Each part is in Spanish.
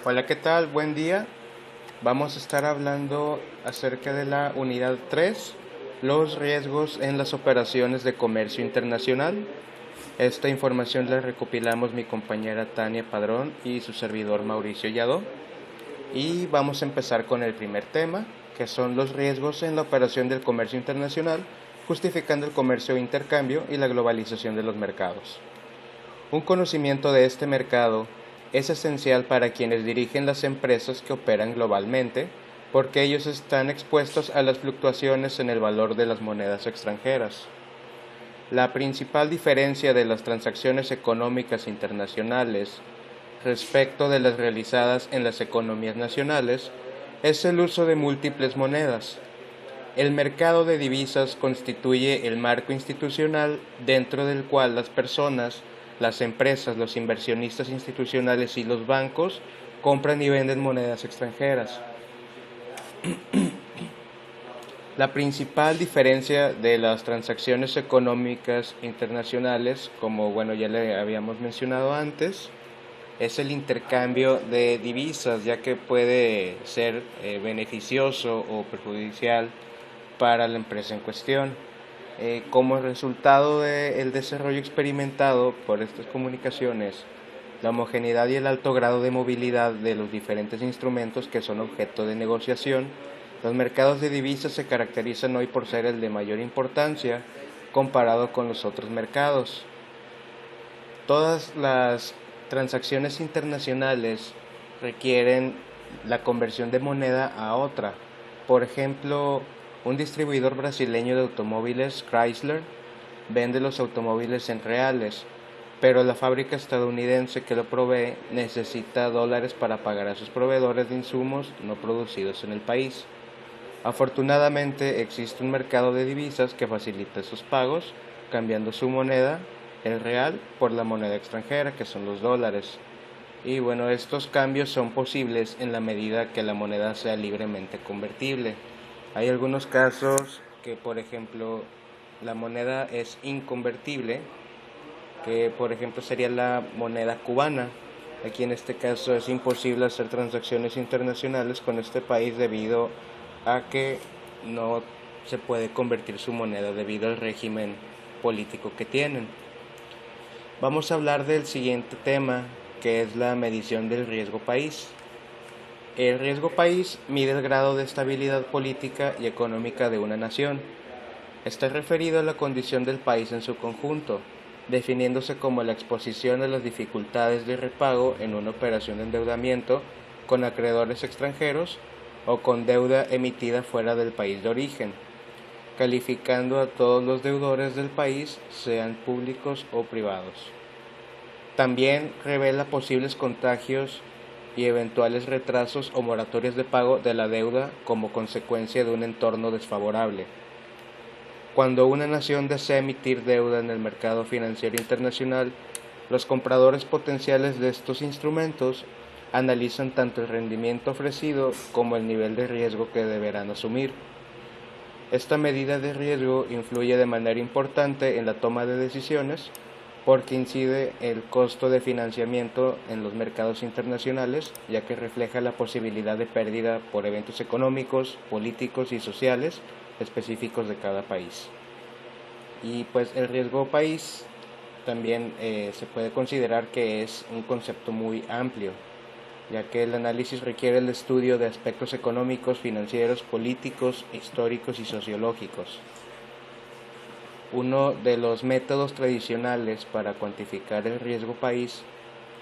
Hola, ¿qué tal? Buen día. Vamos a estar hablando acerca de la unidad 3, los riesgos en las operaciones de comercio internacional. Esta información la recopilamos mi compañera Tania Padrón y su servidor Mauricio Yadó. Y vamos a empezar con el primer tema, que son los riesgos en la operación del comercio internacional, justificando el comercio e intercambio y la globalización de los mercados. Un conocimiento de este mercado es esencial para quienes dirigen las empresas que operan globalmente, porque ellos están expuestos a las fluctuaciones en el valor de las monedas extranjeras. La principal diferencia de las transacciones económicas internacionales respecto de las realizadas en las economías nacionales es el uso de múltiples monedas. El mercado de divisas constituye el marco institucional dentro del cual las personas, las empresas, los inversionistas institucionales y los bancos compran y venden monedas extranjeras. La principal diferencia de las transacciones económicas internacionales, como ya le habíamos mencionado antes, es el intercambio de divisas, ya que puede ser beneficioso o perjudicial para la empresa en cuestión. Como resultado del desarrollo experimentado por estas comunicaciones, la homogeneidad y el alto grado de movilidad de los diferentes instrumentos que son objeto de negociación, los mercados de divisas se caracterizan hoy por ser el de mayor importancia comparado con los otros mercados. Todas las transacciones internacionales requieren la conversión de moneda a otra. Por ejemplo, un distribuidor brasileño de automóviles, Chrysler, vende los automóviles en reales, pero la fábrica estadounidense que lo provee necesita dólares para pagar a sus proveedores de insumos no producidos en el país. Afortunadamente existe un mercado de divisas que facilita esos pagos, cambiando su moneda, el real, por la moneda extranjera, que son los dólares. Y estos cambios son posibles en la medida que la moneda sea libremente convertible. Hay algunos casos que, por ejemplo, la moneda es inconvertible, que por ejemplo sería la moneda cubana. Aquí en este caso es imposible hacer transacciones internacionales con este país debido a que no se puede convertir su moneda debido al régimen político que tienen. Vamos a hablar del siguiente tema, que es la medición del riesgo país. El riesgo país mide el grado de estabilidad política y económica de una nación. Está referido a la condición del país en su conjunto, definiéndose como la exposición a las dificultades de repago en una operación de endeudamiento con acreedores extranjeros o con deuda emitida fuera del país de origen, calificando a todos los deudores del país, sean públicos o privados. También revela posibles contagios y eventuales retrasos o moratorias de pago de la deuda como consecuencia de un entorno desfavorable. Cuando una nación desea emitir deuda en el mercado financiero internacional, los compradores potenciales de estos instrumentos analizan tanto el rendimiento ofrecido como el nivel de riesgo que deberán asumir. Esta medida de riesgo influye de manera importante en la toma de decisiones porque incide el costo de financiamiento en los mercados internacionales, ya que refleja la posibilidad de pérdida por eventos económicos, políticos y sociales específicos de cada país. Y el riesgo país también se puede considerar que es un concepto muy amplio, ya que el análisis requiere el estudio de aspectos económicos, financieros, políticos, históricos y sociológicos. Uno de los métodos tradicionales para cuantificar el riesgo país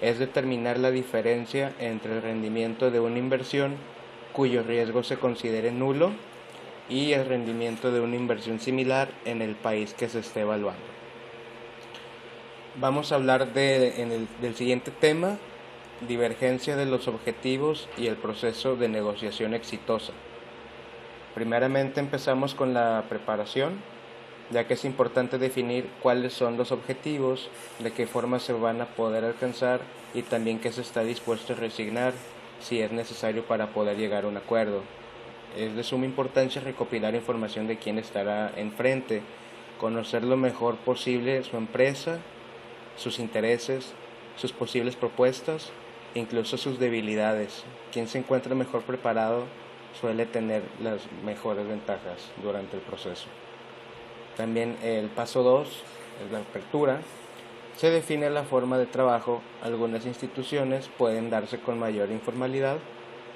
es determinar la diferencia entre el rendimiento de una inversión cuyo riesgo se considere nulo y el rendimiento de una inversión similar en el país que se esté evaluando. Vamos a hablar del siguiente tema, divergencia de los objetivos y el proceso de negociación exitosa. Primeramente empezamos con la preparación, ya que es importante definir cuáles son los objetivos, de qué forma se van a poder alcanzar y también qué se está dispuesto a resignar si es necesario para poder llegar a un acuerdo. Es de suma importancia recopilar información de quién estará enfrente, conocer lo mejor posible su empresa, sus intereses, sus posibles propuestas incluso sus debilidades. Quien se encuentra mejor preparado suele tener las mejores ventajas durante el proceso. También el paso 2 es la apertura. Se define la forma de trabajo. Algunas instituciones pueden darse con mayor informalidad,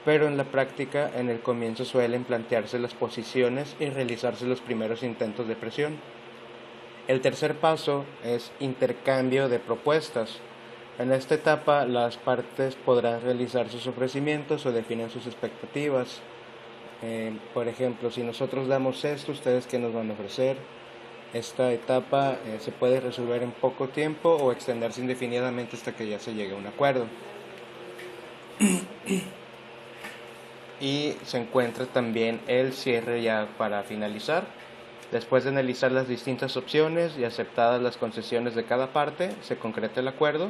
pero en la práctica en el comienzo suelen plantearse las posiciones y realizarse los primeros intentos de presión. El tercer paso es intercambio de propuestas. En esta etapa las partes podrán realizar sus ofrecimientos o definen sus expectativas. Por ejemplo, si nosotros damos esto, ¿ustedes qué nos van a ofrecer? Esta etapa se puede resolver en poco tiempo o extenderse indefinidamente hasta que ya se llegue a un acuerdo. Y se encuentra también el cierre ya para finalizar. Después de analizar las distintas opciones y aceptadas las concesiones de cada parte, se concreta el acuerdo.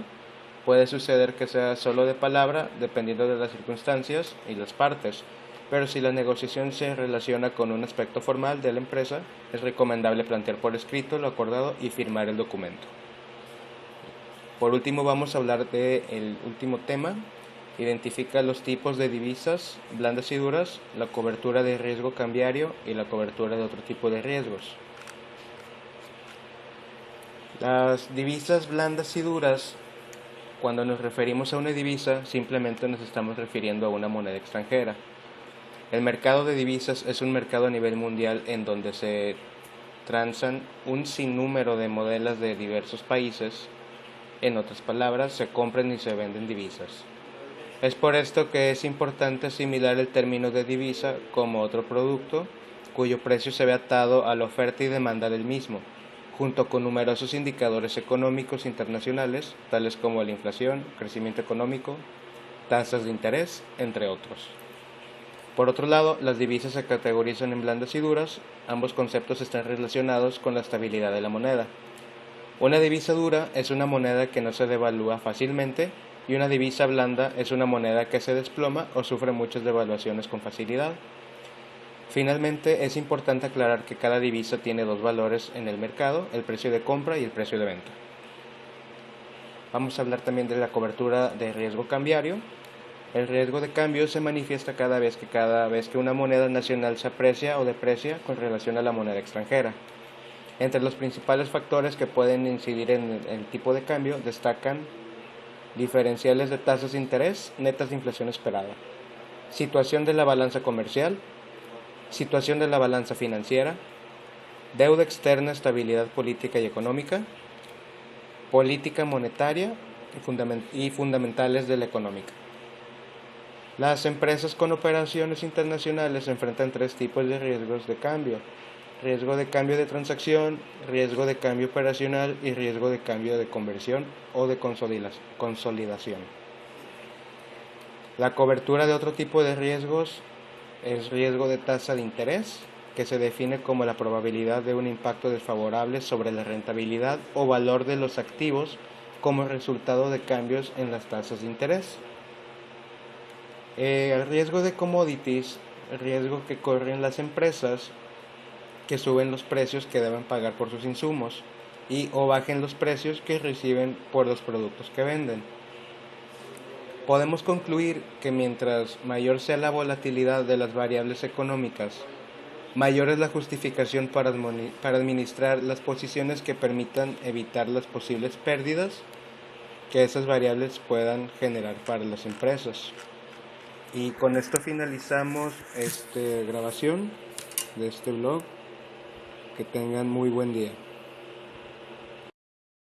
Puede suceder que sea solo de palabra, dependiendo de las circunstancias y las partes, pero si la negociación se relaciona con un aspecto formal de la empresa, es recomendable plantear por escrito lo acordado y firmar el documento. Por último, vamos a hablar del último tema. Identifica los tipos de divisas blandas y duras, la cobertura de riesgo cambiario y la cobertura de otro tipo de riesgos. Las divisas blandas y duras, cuando nos referimos a una divisa, simplemente nos estamos refiriendo a una moneda extranjera. El mercado de divisas es un mercado a nivel mundial en donde se transan un sinnúmero de monedas de diversos países. En otras palabras, se compran y se venden divisas. Es por esto que es importante asimilar el término de divisa como otro producto cuyo precio se ve atado a la oferta y demanda del mismo, junto con numerosos indicadores económicos internacionales, tales como la inflación, crecimiento económico, tasas de interés, entre otros. Por otro lado, las divisas se categorizan en blandas y duras. Ambos conceptos están relacionados con la estabilidad de la moneda. Una divisa dura es una moneda que no se devalúa fácilmente, y una divisa blanda es una moneda que se desploma o sufre muchas devaluaciones con facilidad. Finalmente, es importante aclarar que cada divisa tiene dos valores en el mercado, el precio de compra y el precio de venta. Vamos a hablar también de la cobertura de riesgo cambiario. El riesgo de cambio se manifiesta cada vez que una moneda nacional se aprecia o deprecia con relación a la moneda extranjera. Entre los principales factores que pueden incidir en el tipo de cambio destacan diferenciales de tasas de interés, netas de inflación esperada, situación de la balanza comercial, situación de la balanza financiera, deuda externa, estabilidad política y económica, política monetaria y fundamentales de la económica. Las empresas con operaciones internacionales enfrentan tres tipos de riesgos de cambio: riesgo de cambio de transacción, riesgo de cambio operacional y riesgo de cambio de conversión o de consolidación. La cobertura de otro tipo de riesgos es riesgo de tasa de interés, que se define como la probabilidad de un impacto desfavorable sobre la rentabilidad o valor de los activos como resultado de cambios en las tasas de interés. El riesgo de commodities, el riesgo que corren las empresas que suben los precios que deben pagar por sus insumos y o bajen los precios que reciben por los productos que venden. Podemos concluir que mientras mayor sea la volatilidad de las variables económicas, mayor es la justificación para administrar las posiciones que permitan evitar las posibles pérdidas que esas variables puedan generar para las empresas. Y con esto finalizamos esta grabación de este blog. Que tengan muy buen día.